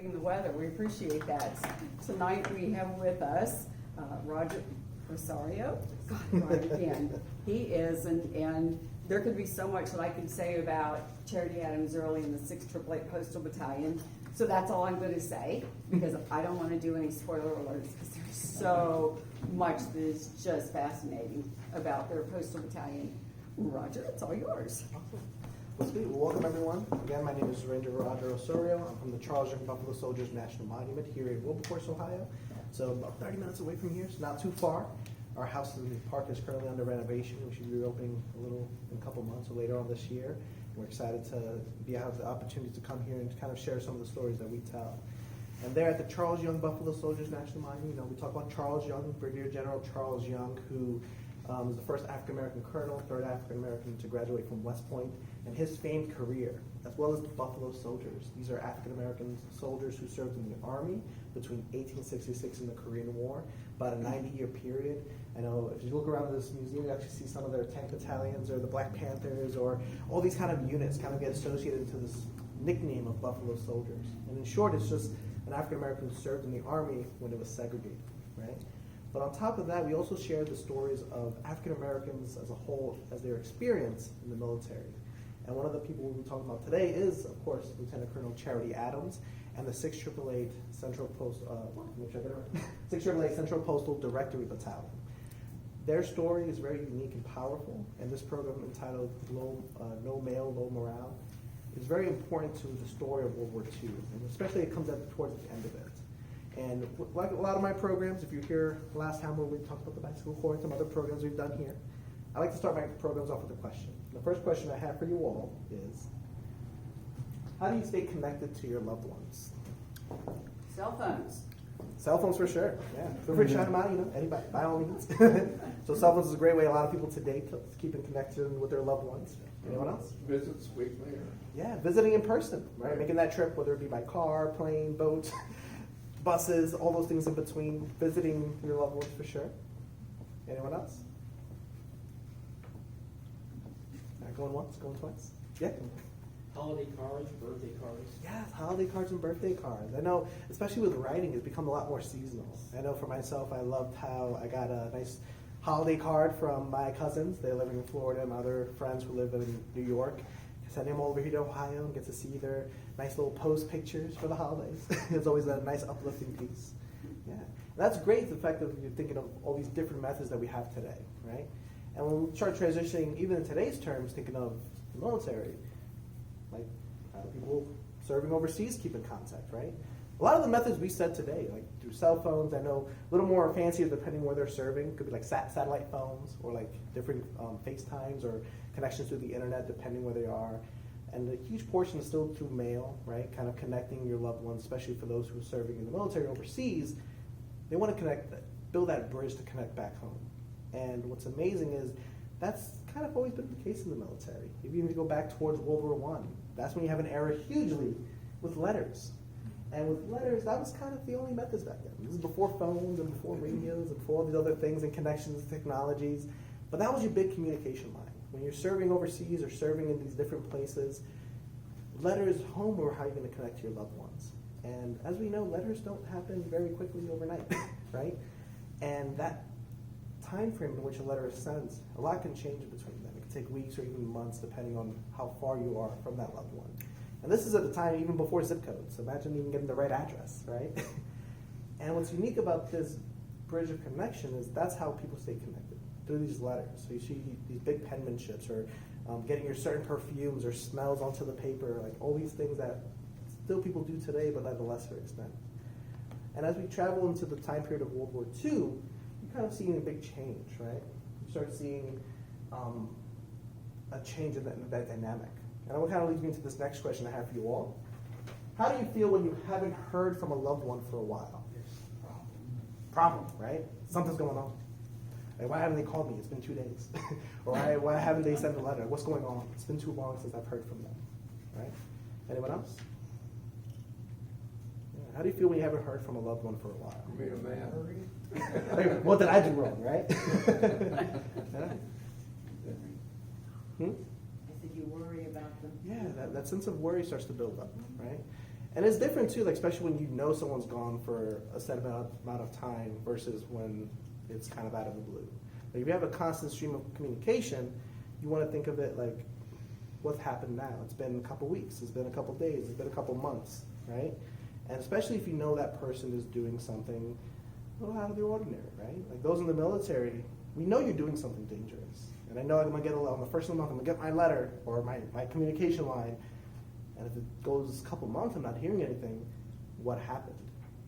accommodating the weather. We appreciate that. Tonight we have with us Roger Osorio. God, right again. He is, and there could be so much that I could say about Charity Adams Earley and the 688 Postal Battalion. So that's all I'm going to say, because I don't want to do any spoiler alerts, because there's so much that is just fascinating about their Postal Battalion. Roger, it's all yours. Awesome. Well, sweet. Well, welcome everyone. Again, my name is Ranger Roger Osorio. I'm from the Charles Young Buffalo Soldiers National Monument here in Wilberforce, Ohio. So about 30 minutes away from here, so not too far. Our house in the park is currently under renovation. We should be reopening in a couple months or later on this year. We're excited to have the opportunity to come here and to kind of share some of the stories that we tell. And there at the Charles Young Buffalo Soldiers National Monument, we talk about Charles Young, Brigadier General Charles Young, who was the first African-American colonel, third African-American to graduate from West Point, and his famed career, as well as the Buffalo Soldiers. These are African-American soldiers who served in the Army between 1866 and the Korean War, about a 90-year period. I know if you look around this museum, you actually see some of their tank battalions or the Black Panthers or all these kind of units kind of get associated to this nickname of Buffalo Soldiers. And in short, it's just an African-American who served in the Army when it was segregated, right? But on top of that, we also share the stories of African-Americans as a whole, as their experience in the military. And one of the people we'll be talking about today is, of course, Lieutenant Colonel Charity Adams and the 688 Central Central Postal Directory Battalion. Their story is very unique and powerful, and this program entitled No Mail, Low Morale is very important to the story of World War II, and especially it comes towards the end of it. And like a lot of my programs, if you're here last time when we talked about the bicycle corps and some other programs we've done here, I like to start my programs off with a question. The first question I have for you all is, how do you stay connected to your loved ones? Cell phones. Cell phones for sure, yeah. Feel free to shout them out, anybody, by all means. So cell phones is a great way a lot of people today to keep in connection with their loved ones. Anyone else? Visits weekly. Yeah, visiting in person, right? Making that trip, whether it be by car, plane, boat, buses, all those things in between. Visiting your loved ones for sure. Anyone else? Going once, going twice? Yeah. Holiday cards, birthday cards. Yes, holiday cards and birthday cards. I know, especially with writing, it's become a lot more seasonal. I know for myself, I loved how I got a nice holiday card from my cousins. They're living in Florida, and other friends who live in New York. I send them over here to Ohio and get to see their nice little post pictures for the holidays. It's always a nice uplifting piece. Yeah, and that's great, the fact that you're thinking of all these different methods that we have today, right? And when we start transitioning, even in today's terms, thinking of the military, like people serving overseas keep in contact, right? A lot of the methods we said today, like through cell phones, I know a little more fancy depending where they're serving. Could be like satellite phones or like different FaceTimes or connections through the internet depending where they are. And a huge portion is still through mail, right? Kind of connecting your loved ones, especially for those who are serving in the military overseas. They want to build that bridge to connect back home. And what's amazing is that's kind of always been the case in the military. If you go back towards World War I, that's when you have an era hugely with letters. And with letters, that was kind of the only methods back then. This is before phones and before radios and before all these other things and connections and technologies. But that was your big communication line. When you're serving overseas or serving in these different places, letters home were how you're going to connect to your loved ones. And as we know, letters don't happen very quickly overnight, right? And that time frame in which a letter is sent, a lot can change between them. It can take weeks or even months depending on how far you are from that loved one. And this is at the time even before zip codes. So imagine even getting the right address, right? And what's unique about this bridge of connection is that's how people stay connected, through these letters. So you see these big penmanships or getting your certain perfumes or smells onto the paper, like all these things that still people do today but at a lesser extent. And as we travel into the time period of World War II, you're kind of seeing a big change, right? You start seeing a change in that dynamic. And that kind of leads me into this next question I have for you all. How do you feel when you haven't heard from a loved one for a while? Problem, right? Something's going on. Like, why haven't they called me? It's been 2 days. Or why haven't they sent a letter? What's going on? It's been too long since I've heard from them, right? Anyone else? Yeah. How do you feel when you haven't heard from a loved one for a while? You mean a man? What did I do wrong, right? I said you worry about them. Yeah, that sense of worry starts to build up, right? And it's different too, like especially when you know someone's gone for a set amount of time versus when it's kind of out of the blue. Like if you have a constant stream of communication, you want to think of it like, what's happened now? It's been a couple weeks, it's been a couple days, it's been a couple months, right? And especially if you know that person is doing something a little out of the ordinary, right? Like those in the military, we know you're doing something dangerous. And I know I'm gonna get on the first of the month, I'm gonna get my letter or my communication line. And if it goes a couple months, I'm not hearing anything, what happened?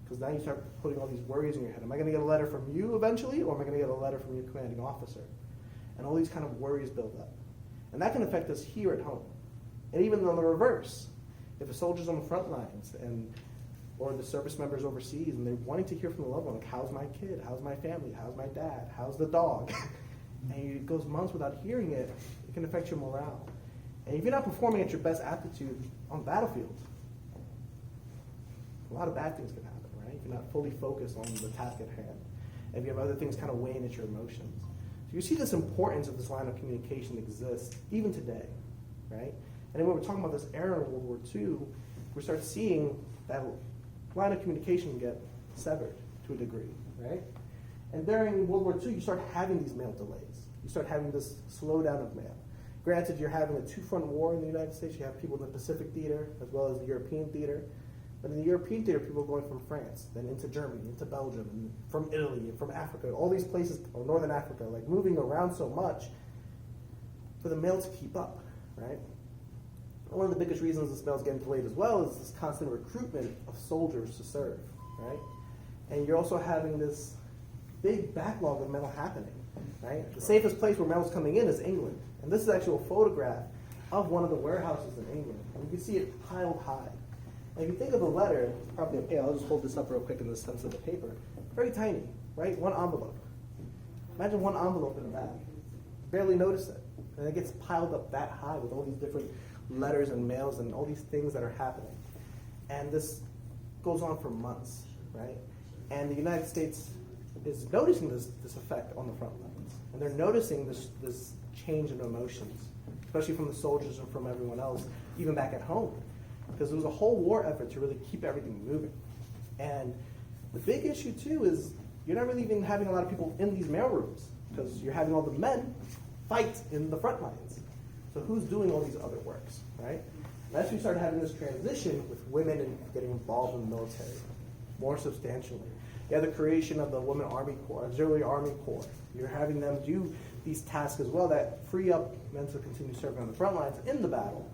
Because now you start putting all these worries in your head. Am I gonna get a letter from you eventually, or am I gonna get a letter from your commanding officer? And all these kind of worries build up. And that can affect us here at home. And even on the reverse, if a soldier's on the front lines or the service members overseas and they're wanting to hear from the loved one, like how's my kid, how's my family, how's my dad, how's the dog, and it goes months without hearing it, it can affect your morale. And if you're not performing at your best aptitude on the battlefield, a lot of bad things can happen, right? If you're not fully focused on the task at hand, and if you have other things kind of weighing at your emotions. So you see this importance of this line of communication exists even today, right? And then when we're talking about this era in World War II, we start seeing that line of communication get severed to a degree, right? And during World War II, you start having these mail delays. You start having this slowdown of mail. Granted, you're having a two-front war in the United States. You have people in the Pacific theater as well as the European theater. But in the European theater, people are going from France, then into Germany, into Belgium, and from Italy, and from Africa, all these places, or Northern Africa, like moving around so much for the mail to keep up, right? One of the biggest reasons this mail is getting delayed as well is this constant recruitment of soldiers to serve, right? And you're also having this big backlog of mail happening, right? The safest place where mail is coming in is England. And this is actually a photograph of one of the warehouses in England. And you can see it piled high. And if you think of the letter, probably okay, I'll just hold this up real quick in the sense of the paper. Very tiny, right? One envelope. Imagine one envelope in the back. Barely notice it. And it gets piled up that high with all these different letters and mails and all these things that are happening. And this goes on for months, right? And the United States is noticing this effect on the front lines. And they're noticing this change in emotions, especially from the soldiers and from everyone else, even back at home. Because there was a whole war effort to really keep everything moving. And the big issue, too, is you're not really even having a lot of people in these mail rooms because you're having all the men fight in the front lines. So who's doing all these other works, right? And as we start having this transition with women and getting involved in the military more substantially, you have the creation of the Women Army Corps, Auxiliary Army Corps. You're having them do these tasks as well that free up men to continue serving on the front lines in the battle.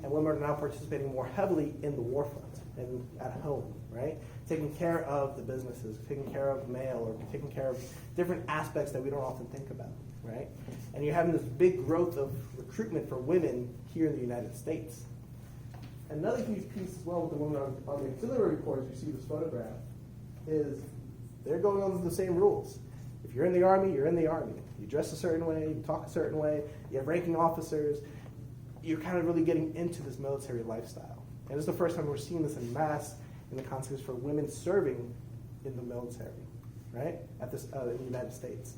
And women are now participating more heavily in the war front and at home, right? Taking care of the businesses, taking care of mail, or taking care of different aspects that we don't often think about, right? And you're having this big growth of recruitment for women here in the United States. Another huge piece as well with the Women on the Auxiliary Corps, as you see this photograph, is they're going under the same rules. If you're in the Army, you're in the Army. You dress a certain way, you talk a certain way, you have ranking officers. You're kind of really getting into this military lifestyle. And this is the first time we're seeing this en masse in the context for women serving in the military, right, at this in the United States.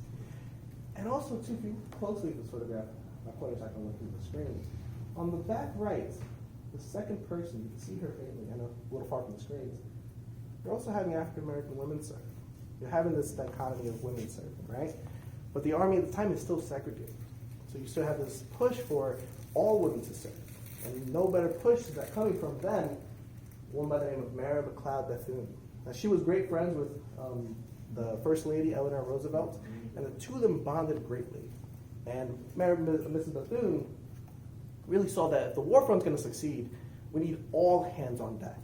And also, too, if you look closely at this photograph, my pointer's not going to look through the screen. On the back right, the second person, you can see her faintly, I know, a little far from the screens. You're also having African-American women serve. You're having this dichotomy of women serving, right? But the Army at the time is still segregated. So you still have this push for all women to serve. And no better push is that coming from then, a woman by the name of Mary McLeod Bethune. Now, she was great friends with the First Lady, Eleanor Roosevelt, and the two of them bonded greatly. And Mrs. Bethune really saw that if the war front's going to succeed, we need all hands on deck.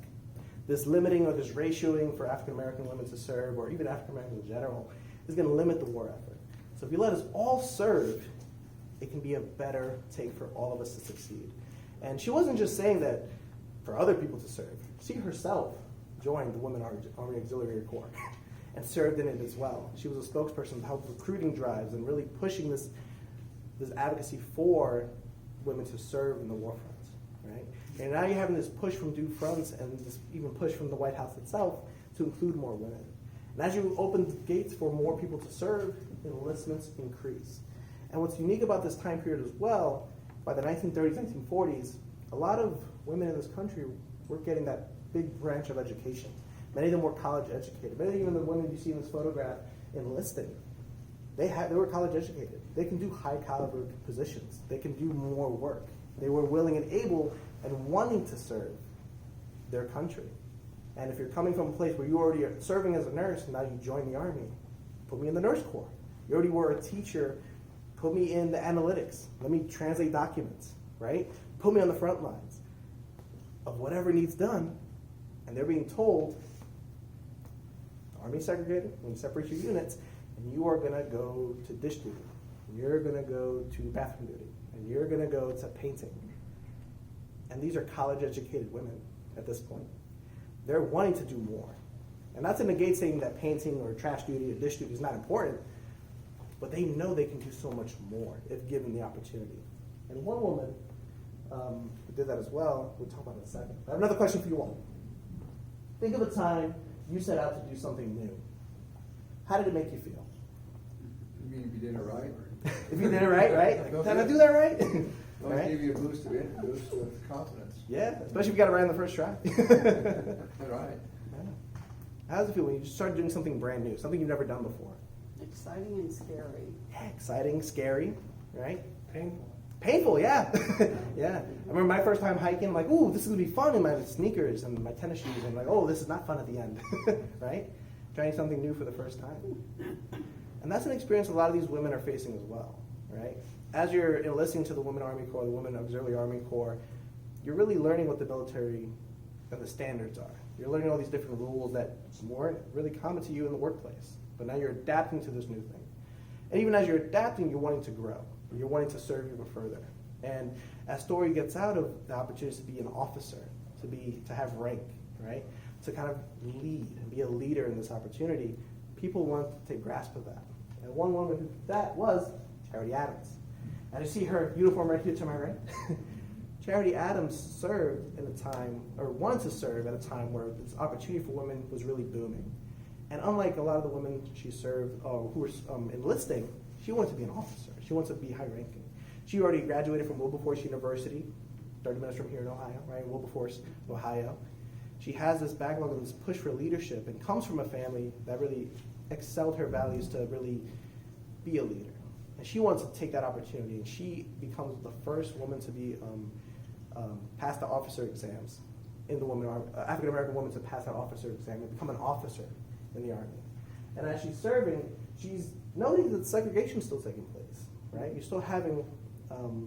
This limiting or this ratioing for African American women to serve, or even African Americans in general, is going to limit the war effort. So if you let us all serve, it can be a better take for all of us to succeed. And she wasn't just saying that for other people to serve. She herself joined the Women Army Auxiliary Corps and served in it as well. She was a spokesperson to help recruiting drives and really pushing this advocacy for women to serve in the war front, right? And now you're having this push from Duke fronts and this even push from the White House itself to include more women. And as you open the gates for more people to serve, enlistments increase. And what's unique about this time period as well, by the 1930s, 1940s, a lot of women in this country were getting that big branch of education. Many of them were college educated. Many even the women you see in this photograph enlisting, they were college educated. They can do high caliber positions. They can do more work. They were willing and able and wanting to serve their country. And if you're coming from a place where you already are serving as a nurse and now you join the Army, put me in the nurse corps. You already were a teacher, put me in the analytics. Let me translate documents, right? Put me on the front lines of whatever needs done. And they're being told, the Army segregated, when you separate your units, and you are gonna go to dish duty, and you're gonna go to bathroom duty, and you're gonna go to painting. And these are college educated women at this point. They're wanting to do more. And not to negate saying that painting or trash duty or dish duty is not important, but they know they can do so much more if given the opportunity. And one woman who did that as well, we'll talk about it in a second. I have another question for you all. Think of a time you set out to do something new. How did it make you feel? You mean if you did it right? If you did it right, right? Like, did I do that right? Don't Right? give you a boost of confidence. Yeah, especially if you got it right on the first try. Right. How does it feel when you start doing something brand new, something you've never done before? Exciting and scary. Yeah, exciting, scary, right? Painful. Painful, yeah. Yeah. I remember my first time hiking, I'm like, ooh, this is gonna be fun in my sneakers and my tennis shoes. And like, oh, this is not fun at the end, right? Trying something new for the first time. And that's an experience a lot of these women are facing as well, right? As you're enlisting to the Women Army Corps, the Women Auxiliary Army Corps, you're really learning what the military and the standards are. You're learning all these different rules that weren't really common to you in the workplace. But now you're adapting to this new thing. And even as you're adapting, you're wanting to grow. You're wanting to serve even further. And as Story gets out of the opportunity to be an officer, to have rank, right? To kind of lead and be a leader in this opportunity, people want to take grasp of that. And one woman who did that was Charity Adams. And you see her uniform right here to my right. Charity Adams served in a time, or wanted to serve at a time where this opportunity for women was really booming. And unlike a lot of the women she served who were enlisting, she wanted to be an officer. She wanted to be high ranking. She already graduated from Wilberforce University, 30 minutes from here in Ohio, right? Wilberforce, Ohio. She has this backlog of this push for leadership and comes from a family that really excelled her values to really be a leader. And she wants to take that opportunity, and she becomes the first woman to be pass the officer exams in the African American woman to pass that officer exam and become an officer in the Army. And as she's serving, she's noting that segregation is still taking place, right? You're still having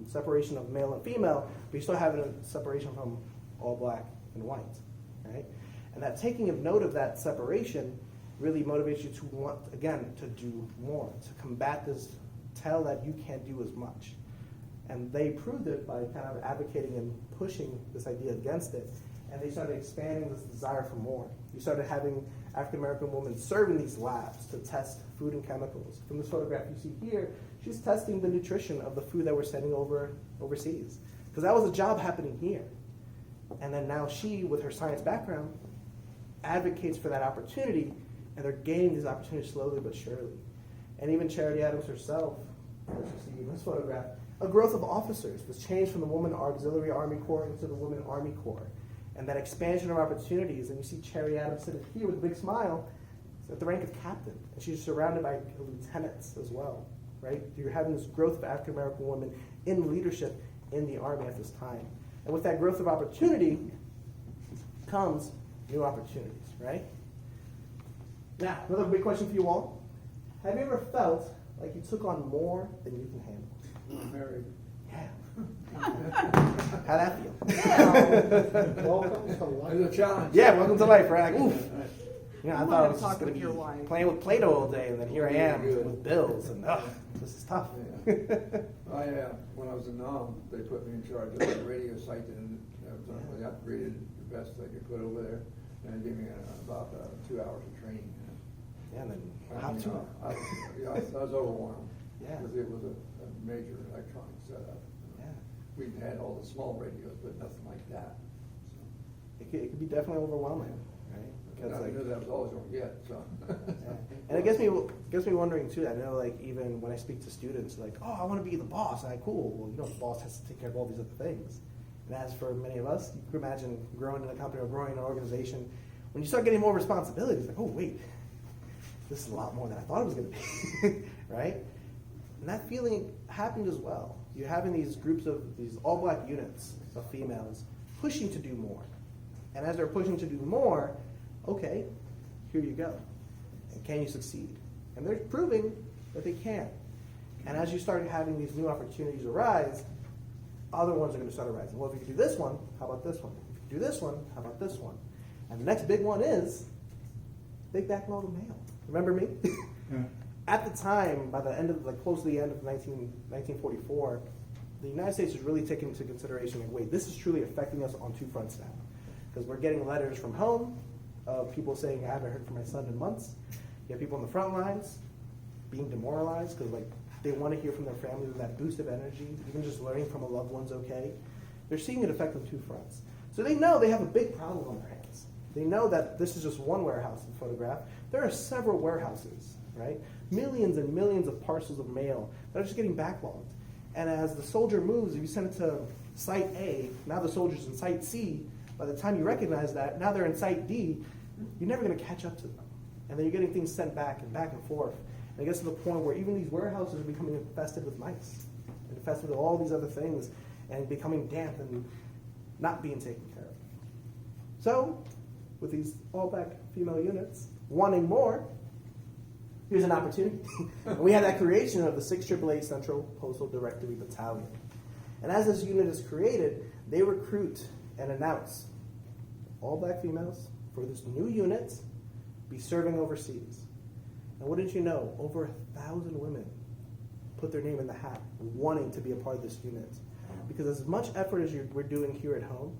separation of male and female, but you're still having a separation from all black and white, right? And that taking of note of that separation really motivates you to want, again, to do more, to combat this tell that you can't do as much. And they proved it by kind of advocating and pushing this idea against it. And they started expanding this desire for more. You started having African-American women serve in these labs to test food and chemicals. From this photograph you see here, she's testing the nutrition of the food that we're sending overseas. Because that was a job happening here. And then now she, with her science background, advocates for that opportunity, and they're gaining these opportunities slowly but surely. And even Charity Adams herself, as you see in this photograph, a growth of officers, this change from the Women Auxiliary Army Corps into the Women Army Corps. And that expansion of opportunities, and you see Charity Adams sitting here with a big smile, at the rank of captain, and she's surrounded by lieutenants as well, right? You're having this growth of African American women in leadership in the Army at this time. And with that growth of opportunity comes new opportunities, right? Now, another big question for you all. Have you ever felt like you took on more than you can handle? I'm married. Yeah. How'd that feel? Welcome to life. It's a challenge. Yeah, welcome to life, right? Like, oof. You know, I You thought I wanna was talk just going to with be your wife. playing with Play-Doh all day, and then here I am Good. with bills, and this is tough. Yeah. When I was in Nam, they put me in charge of the radio site, and they upgraded the best they could put over there, and gave me about 2 hours of training. Yeah, and then how to? I was overwhelmed. Yeah. Because it was a major electronic setup. Yeah. We've had all the small radios, but nothing like that. It could be definitely overwhelming, right? So, I knew that was always going to get, so. Yeah. And it gets me wondering too. I know, like, even when I speak to students, like, oh, I want to be the boss. I'm like, cool. Well, the boss has to take care of all these other things. And as for many of us, you can imagine growing in a company or growing in an organization, when you start getting more responsibilities, like, oh wait, this is a lot more than I thought it was going to be, right? And that feeling happened as well. You're having these groups of these all-black units of females pushing to do more. And as they're pushing to do more, okay, here you go. And can you succeed? And they're proving that they can. And as you start having these new opportunities arise, other ones are going to start arising. Well, if you can do this one, how about this one? If you can do this one, how about this one? And the next big one is big backload of mail. Remember me? Yeah. At the time, by the end of, like, close to the end of 1944, the United States was really taking into consideration, like, wait, this is truly affecting us on two fronts now. Because we're getting letters from home of people saying, I haven't heard from my son in months. You have people on the front lines being demoralized because, like, they want to hear from their families with that boost of energy, even just learning from a loved one's okay. They're seeing it affect on two fronts. So they know they have a big problem on their hands. They know that this is just one warehouse in photograph. There are several warehouses, right? Millions and millions of parcels of mail that are just getting backlogged. And as the soldier moves, if you send it to site A, now the soldier's in site C. By the time you recognize that, now they're in site D, you're never going to catch up to them. And then you're getting things sent back and forth. And it gets to the point where even these warehouses are becoming infested with mice, and infested with all these other things, and becoming damp and not being taken care of. So, with these all-black female units wanting more, here's an opportunity. And we had that creation of the 688 Central Postal Directory Battalion. And as this unit is created, they recruit and announce all-black females for this new unit be serving overseas. And wouldn't you know, over 1,000 women put their name in the hat wanting to be a part of this unit. Because as much effort as we're doing here at home,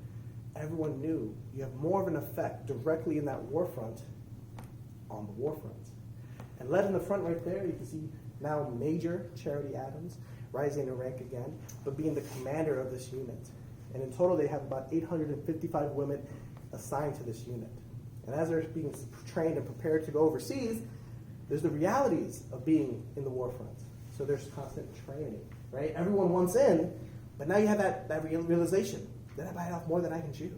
everyone knew you have more of an effect directly in that war front on the war front. And led in the front right there, you can see now Major Charity Adams rising in rank again, but being the commander of this unit. And in total, they have about 855 women assigned to this unit. And as they're being trained and prepared to go overseas, there's the realities of being in the war front. So there's constant training, right? Everyone wants in, but now you have that realization that I bite off more than I can chew.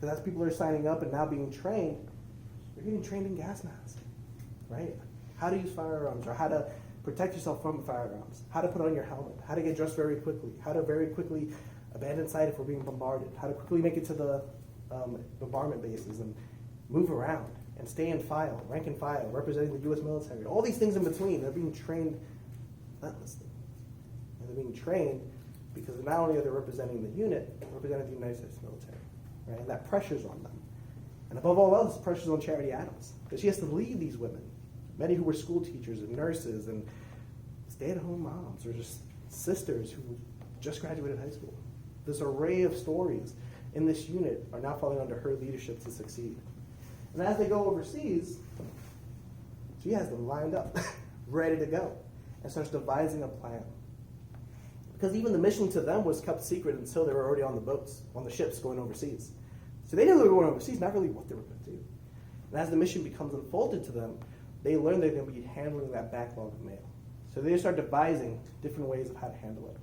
Because as people are signing up and now being trained, you're getting trained in gas masks, right? How to use firearms, or how to protect yourself from firearms, how to put on your helmet, how to get dressed very quickly, how to very quickly abandon site if we're being bombarded, how to quickly make it to the bombardment bases and move around and stay in file, rank and file, representing the U.S. military. All these things in between, they're being trained relentlessly. And they're being trained because not only are they representing the unit, they're representing the United States military, right? And that pressure's on them. And above all else, pressure's on Charity Adams, because she has to lead these women, many who were school teachers and nurses and stay-at-home moms, or just sisters who just graduated high school. This array of stories in this unit are now falling under her leadership to succeed. And as they go overseas, she has them lined up, ready to go, and starts devising a plan. Because even the mission to them was kept secret until they were already on the boats, on the ships going overseas. So they knew they were going overseas, not really what they were going to do. And as the mission becomes unfolded to them, they learn they're going to be handling that backlog of mail. So they start devising different ways of how to handle it.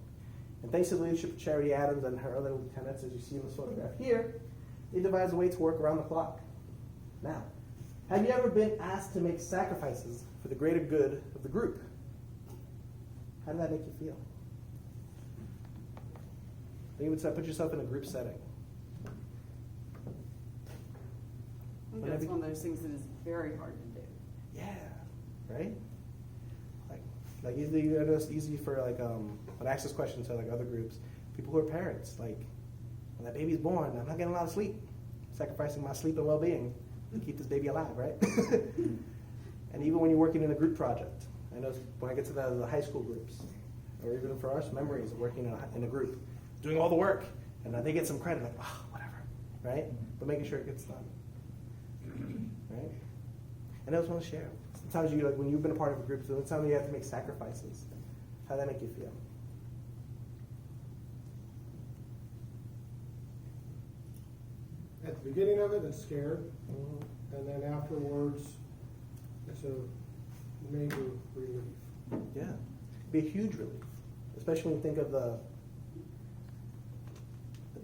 And thanks to the leadership of Charity Adams and her other lieutenants, as you see in this photograph here, they devised a way to work around the clock. Now, have you ever been asked to make sacrifices for the greater good of the group? How did that make you feel? You would put yourself in a group setting. I think that's one of those things that is very hard to do. Yeah, right? Like easy, I know it's easy for like when I ask this question to like other groups, people who are parents, like when that baby's born, I'm not getting a lot of sleep, sacrificing my sleep and well-being to keep this baby alive, right? And even when you're working in a group project, I know when I get to the high school groups, or even for us, memories of working in a group, doing all the work, and they get some credit, like, oh, whatever, right? But making sure it gets done, right? And I just want to share. Sometimes you, like, when you've been a part of a group, sometimes you have to make sacrifices. How does that make you feel? At the beginning of it, it's scared, and then afterwards, it's a major relief. Yeah, it'd be a huge relief, especially when you think of the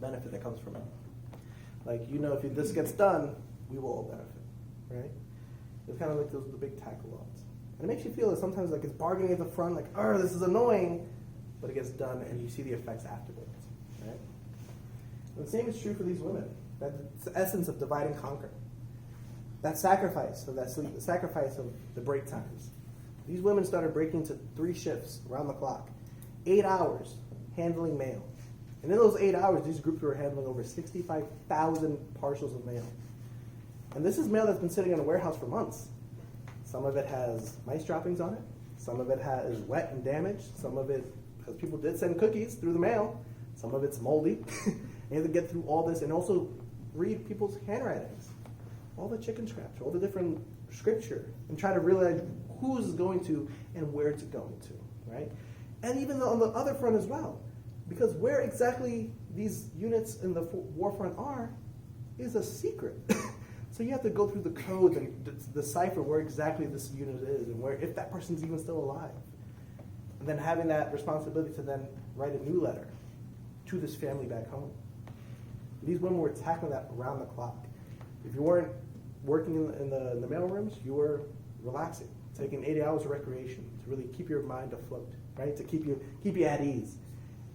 benefit that comes from it. Like, if this gets done, we will all benefit, right? It's kind of like those the big tackle odds. And it makes you feel that sometimes like it's bargaining at the front, like, oh, this is annoying, but it gets done and you see the effects afterwards, right? And the same is true for these women. That's the essence of divide and conquer. That sacrifice of that sleep, the sacrifice of the break times. These women started breaking to 3 shifts around the clock, 8 hours handling mail. And in those 8 hours, these groups were handling over 65,000 parcels of mail. And this is mail that's been sitting in a warehouse for months. Some of it has mice droppings on it. Some of it is wet and damaged. Some of it, because people did send cookies through the mail, some of it's moldy. You have to get through all this and also read people's handwritings, all the chicken scraps, all the different scripture, and try to realize who's going to and where it's going to, right? And even on the other front as well, because where exactly these units in the war front are is a secret. So you have to go through the code and decipher where exactly this unit is and where, if that person's even still alive. And then having that responsibility to then write a new letter to this family back home. These women were tackling that around the clock. If you weren't working in the mail rooms, you were relaxing, taking 80 hours of recreation to really keep your mind afloat, right? To keep you at ease.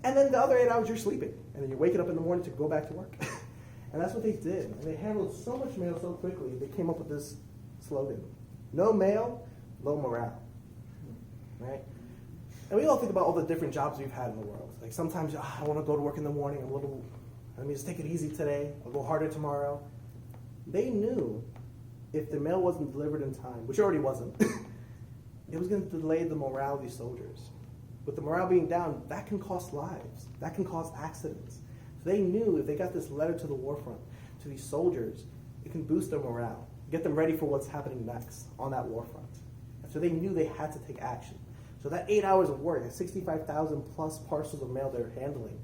And then the other 8 hours you're sleeping, and then you're waking up in the morning to go back to work. And that's what they did. And they handled so much mail so quickly, they came up with this slogan: no mail, low morale, right? And we all think about all the different jobs we've had in the world. Like sometimes, I want to go to work in the morning, let me just take it easy today, I'll go harder tomorrow. They knew if the mail wasn't delivered in time, which already wasn't, it was going to delay the morale of these soldiers. With the morale being down, that can cost lives. That can cause accidents. So they knew if they got this letter to the war front, to these soldiers, it can boost their morale, get them ready for what's happening next on that war front. And so they knew they had to take action. So that 8 hours of work, that 65,000 plus parcels of mail they were handling,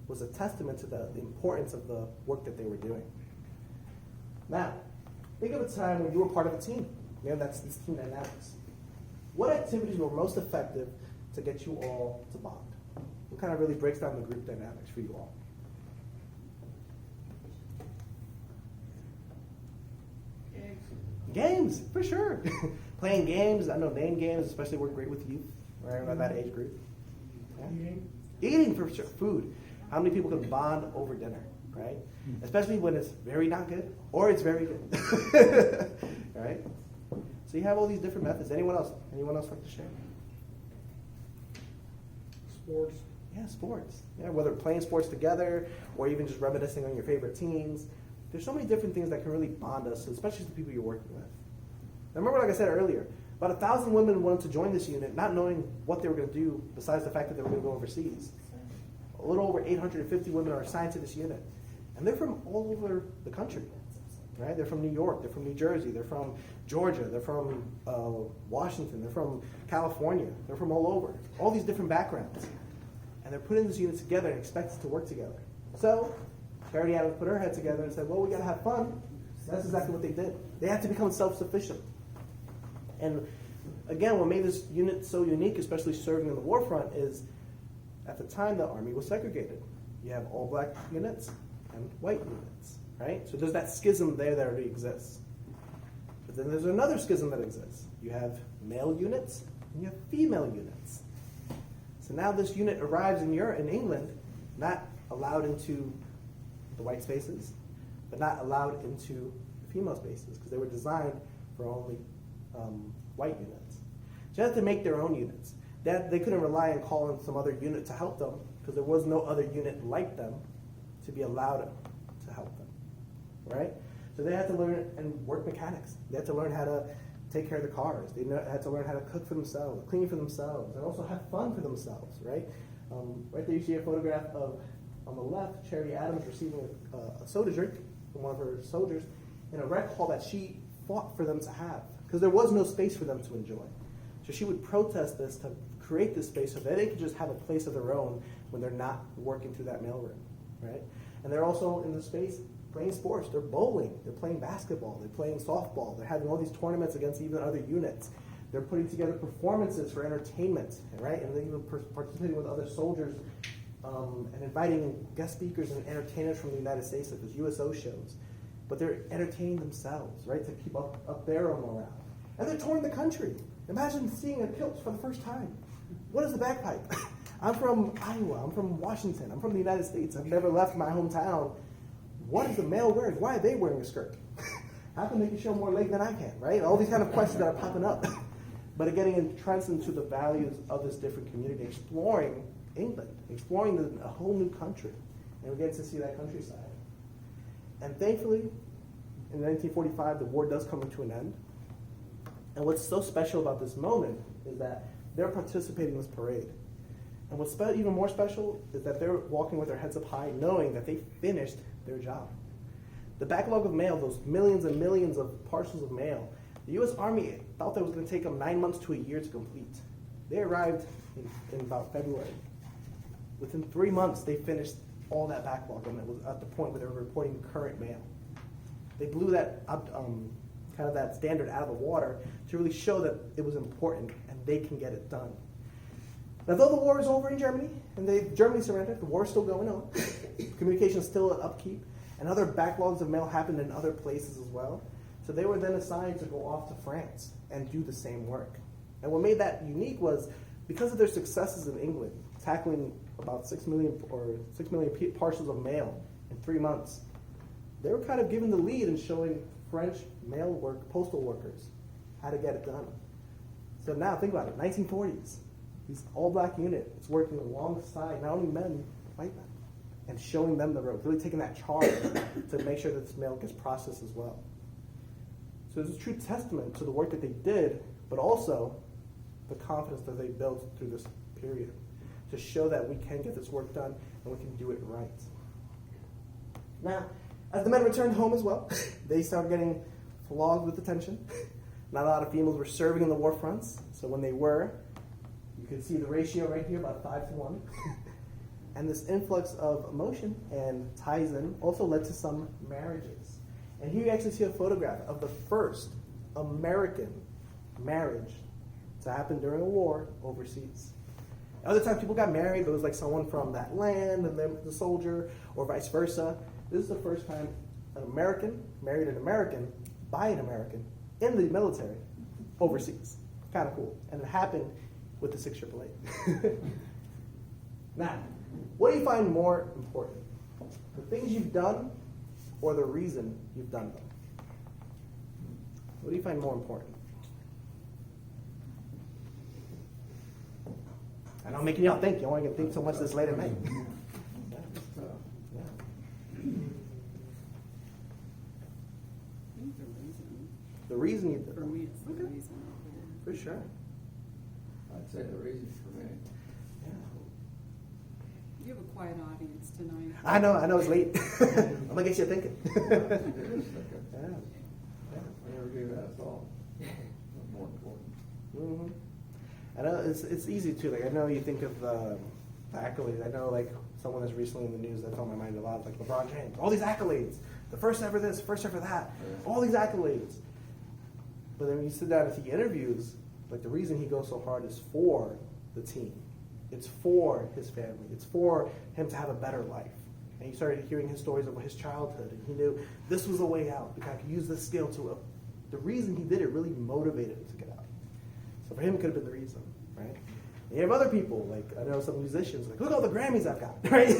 was a testament to the importance of the work that they were doing. Now, think of a time when you were part of a team. That's this team dynamics. What activities were most effective to get you all to bond? What kind of really breaks down the group dynamics for you all? Games, for sure. Playing games, I know name games, especially work great with youth, right around that age group. Yeah. Eating, for sure. Food. How many people can bond over dinner, right? Especially when it's very not good or it's very good, right? So you have all these different methods. Anyone else like to share? Sports. Yeah, sports. Yeah, whether playing sports together or even just reminiscing on your favorite teams. There's so many different things that can really bond us, especially the people you're working with. Now remember, like I said earlier, about 1,000 women wanted to join this unit, not knowing what they were going to do besides the fact that they were going to go overseas. A little over 850 women are assigned to this unit. And they're from all over the country, right? They're from New York, they're from New Jersey, they're from Georgia, they're from Washington, they're from California, they're from all over. All these different backgrounds. And they're putting this unit together and expect us to work together. So, Charity Adams put her head together and said, well, we got to have fun. That's exactly what they did. They had to become self-sufficient. And again, what made this unit so unique, especially serving in the war front, is at the time the Army was segregated. You have all black units and white units, right? So there's that schism there that already exists. But then there's another schism that exists. You have male units and you have female units. So now this unit arrives in England, not allowed into the white spaces, but not allowed into the female spaces because they were designed for only white units. So they had to make their own units. They couldn't rely on calling some other unit to help them because there was no other unit like them to be allowed to help them, right? So they had to learn and work mechanics. They had to learn how to take care of the cars. They had to learn how to cook for themselves, clean for themselves, and also have fun for themselves, right? Right there you see a photograph of, on the left, Charity Adams receiving a soda drink from one of her soldiers in a rec hall that she fought for them to have because there was no space for them to enjoy. So she would protest this to create this space so that they could just have a place of their own when they're not working through that mailroom, right? And they're also in the space playing sports. They're bowling, they're playing basketball, they're playing softball, they're having all these tournaments against even other units. They're putting together performances for entertainment, right? And they're even participating with other soldiers and inviting guest speakers and entertainers from the United States, like those USO shows. But they're entertaining themselves, right, to keep up their own morale. And they're touring the country. Imagine seeing a kilt for the first time. What is the bagpipe? I'm from Iowa. I'm from Washington. I'm from the United States. I've never left my hometown. What is the male wearing? Why are they wearing a skirt? How can they can show more leg than I can, right? All these kind of questions that are popping up. But getting entrenched into the values of this different community, exploring England, exploring a whole new country. And we get to see that countryside. And thankfully, in 1945, the war does come to an end. And what's so special about this moment is that they're participating in this parade. And what's even more special is that they're walking with their heads up high, knowing that they finished their job. The backlog of mail, those millions and millions of parcels of mail, the U.S. Army thought that was going to take them 9 months to a year to complete. They arrived in about February. Within 3 months, they finished all that backlog, and it was at the point where they were reporting current mail. They blew that kind of that standard out of the water to really show that it was important and they can get it done. Now, though the war is over in Germany and Germany surrendered, the war is still going on. Communication is still at upkeep, and other backlogs of mail happened in other places as well. So they were then assigned to go off to France and do the same work. And what made that unique was because of their successes in England, tackling about 6 million parcels of mail in 3 months, they were kind of given the lead in showing French postal workers how to get it done. So now think about it, 1940s, this all-black unit is working alongside not only men, but white men, and showing them the road, really taking that charge to make sure that this mail gets processed as well. So it's a true testament to the work that they did, but also the confidence that they built through this period to show that we can get this work done and we can do it right. Now, as the men returned home as well, they started getting flogged with attention. Not a lot of females were serving in the war fronts, so when they were, you can see the ratio right here, about 5 to 1. And this influx of emotion and ties in also led to some marriages. And here you actually see a photograph of the first American marriage to happen during a war overseas. Other times people got married, but it was like someone from that land and then the soldier, or vice versa. This is the first time an American married an American by an American in the military overseas. Kind of cool. And it happened with the 688. Now, what do you find more important? The things you've done or the reason you've done them? What do you find more important? I know I'm making y'all think. You don't want to think so much this late at night. The reason you did For them. me, it's the Okay. reason. For sure. I'd say the reason for me. Yeah. You have a quiet audience tonight. I know it's late. I'm gonna get you thinking. It is like Yeah. I never gave that a thought. What's more important? Mm-hmm. I know it's easy too. Like I know you think of the accolades. I know like someone that's recently in the news that's on my mind a lot, like LeBron James. All these accolades. The first ever this, first ever that. Yeah. All these accolades. But then when you sit down and see interviews, like the reason he goes so hard is for the team. It's for his family. It's for him to have a better life. And you started hearing his stories of his childhood, and he knew this was a way out because I could use this skill to. The reason he did it really motivated him to get out. So for him, it could have been the reason, right? And you have other people, like I know some musicians, like look at all the Grammys I've got, right?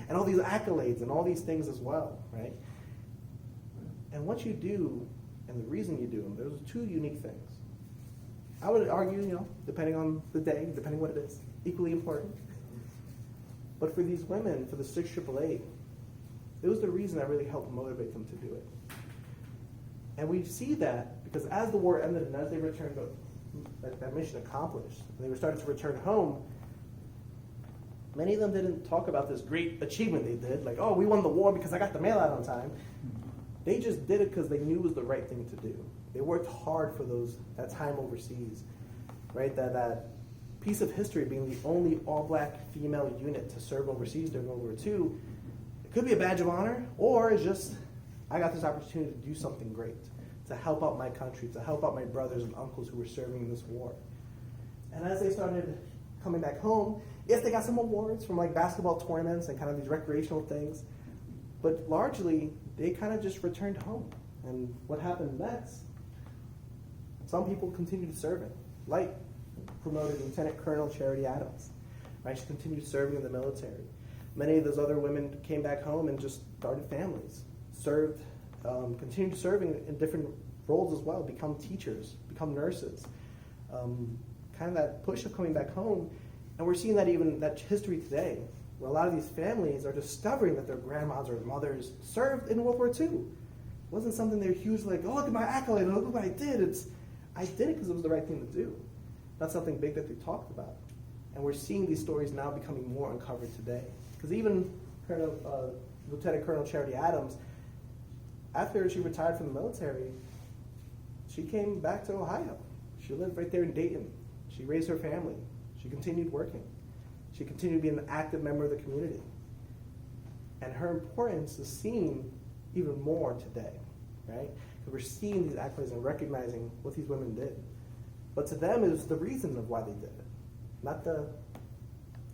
And all these accolades and all these things as well, right? And what you do and the reason you do them, those are two unique things. I would argue, depending on the day, depending what it is, equally important. But for these women, for the 688, it was the reason that really helped motivate them to do it. And we see that because as the war ended and as they returned, that mission accomplished, and they were starting to return home, many of them didn't talk about this great achievement they did, like, oh, we won the war because I got the mail out on time. They just did it because they knew it was the right thing to do. They worked hard for that time overseas, right? That piece of history being the only all-black female unit to serve overseas during World War II, it could be a badge of honor, or it's just, I got this opportunity to do something great, to help out my country, to help out my brothers and uncles who were serving in this war. And as they started coming back home. Yes, they got some awards from like basketball tournaments and kind of these recreational things, but largely they kind of just returned home. And what happened next? Some people continued serving, like promoted Lieutenant Colonel Charity Adams. Right? She continued serving in the military. Many of those other women came back home and just started families, served, continued serving in different roles as well, become teachers, become nurses. Kind of that push of coming back home. And we're seeing that even that history today, where a lot of these families are discovering that their grandmas or mothers served in World War II. It wasn't something they were huge like, oh, look at my accolade, look what I did. I did it because it was the right thing to do. Not something big that they talked about. And we're seeing these stories now becoming more uncovered today. Because even Lieutenant Colonel Charity Adams, after she retired from the military, she came back to Ohio. She lived right there in Dayton. She raised her family. She continued working. She continued being an active member of the community. And her importance is seen even more today, right? Because we're seeing these accolades and recognizing what these women did. But to them, it was the reason of why they did it, not the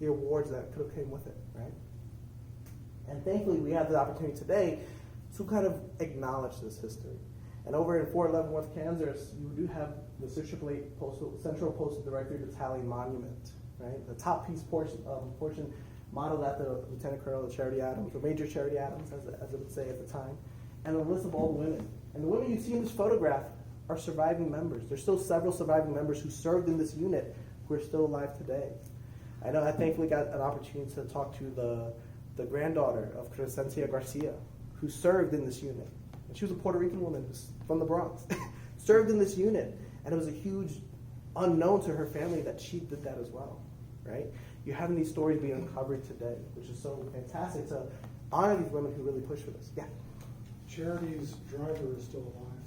awards that could have came with it, right? And thankfully, we have the opportunity today to kind of acknowledge this history. And over in Fort Leavenworth, Kansas, you do have the 688 Central Postal Directory Battalion Monument, right? The top piece portion modeled after Lieutenant Colonel Charity Adams, or Major Charity Adams, as it would say at the time, and a list of all the women. And the women you see in this photograph are surviving members. There's still several surviving members who served in this unit who are still alive today. I know I thankfully got an opportunity to talk to the granddaughter of Crescencia Garcia, who served in this unit. And she was a Puerto Rican woman from the Bronx, served in this unit. And it was a huge unknown to her family that she did that as well, right? You're having these stories being uncovered today, which is so fantastic to honor these women who really push for this. Yeah. Charity's driver is still alive.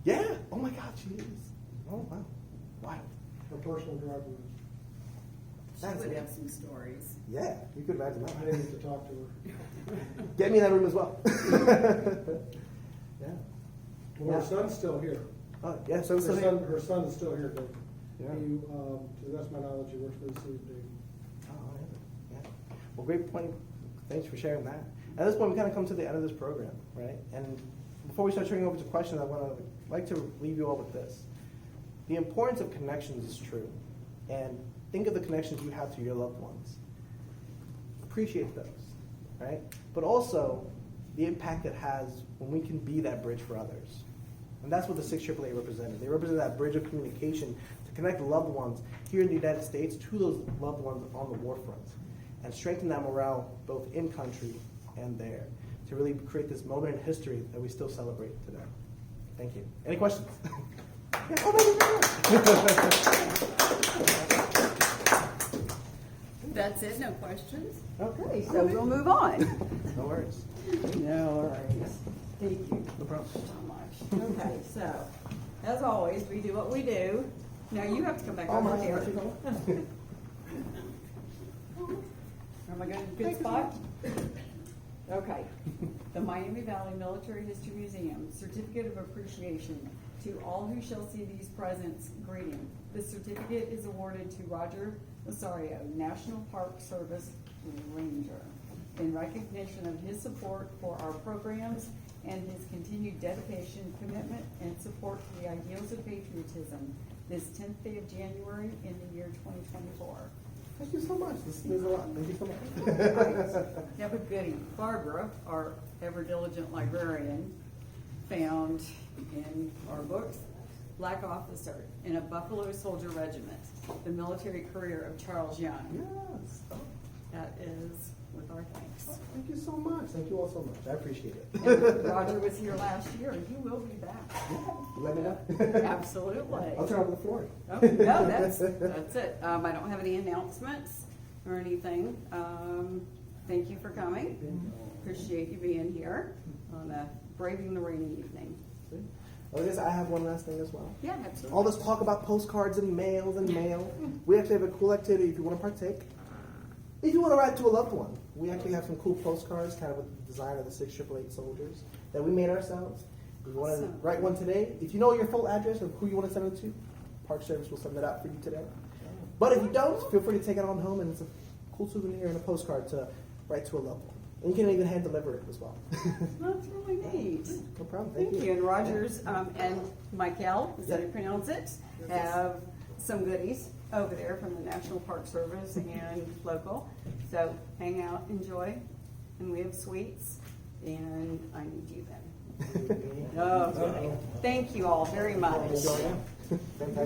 Yeah. Oh my God, she is. Oh wow. Wild. Her personal driver is. She That's would it. have some stories. Yeah, you could imagine I that. didn't get to talk to her. Get me in that room as well. Yeah. Well, her son's still here. Oh, yeah, so Her son is still here, Dave. Yeah. He, to the best of my knowledge, he works for the city of Dayton. Oh, yeah. Well, great point. Thanks for sharing that. At this point, we kind of come to the end of this program, right? And before we start turning over to questions, I like to leave you all with this. The importance of connections is true. And think of the connections you have to your loved ones. Appreciate those, right? But also, the impact it has when we can be that bridge for others. And that's what the 6AAA represented. They represented that bridge of communication to connect loved ones here in the United States to those loved ones on the war front and strengthen that morale both in country and there to really create this moment in history that we still celebrate today. Thank you. Any questions? Yeah. Oh, thank you very much. That's it, no questions? Okay, So we'll move on. No worries. No worries. Thank you No problem. so much. Okay, so, as always, we do what we do. Now you have to come back over here. Am I going to a good spot? Okay. The Miami Valley Military History Museum, Certificate of Appreciation. To all who shall see these presents, greeting. This certificate is awarded to Roger Osorio, National Park Service Ranger, in recognition of his support for our programs and his continued dedication, commitment, and support to the ideals of patriotism this 10th day of January in the year 2024. Thank you so much. This means a lot. Thank you so much. Right. Have a goodie. Barbara, our ever diligent librarian, found in our books, Black Officer in a Buffalo Soldier Regiment, the military career of Charles Young. Yes. Oh, That is with our thanks. thank you so much. Thank you all so much. I appreciate it. And Roger was here last year, and he will be back. You let me know. Absolutely. I'll turn over the floor. Oh, no, that's it. I don't have any announcements or anything. Thank you for coming. Appreciate you being here on a braving the rainy evening. Well, I guess I have one last thing as well. Yeah, absolutely. All this talk about postcards and mails and mail. We actually have a cool activity if you want to partake. If you want to write to a loved one, we actually have some cool postcards, kind of with the design of the 6AAA soldiers that we made ourselves. If you want to Awesome. write one today, if you know your full address of who you want to send it to, Park Service will send that out for you today. But if you don't, feel free to take it on home, and it's a cool souvenir and a postcard to write to a loved one. And you can even hand deliver it as well. That's really neat. No problem. Thank you. And Rogers and Michael, is that how you pronounce it, have some goodies over there from the National Park Service and local. So hang out, enjoy, and we have sweets, and I need you then. Okay. Thank you all very much. Enjoy it. Fantastic.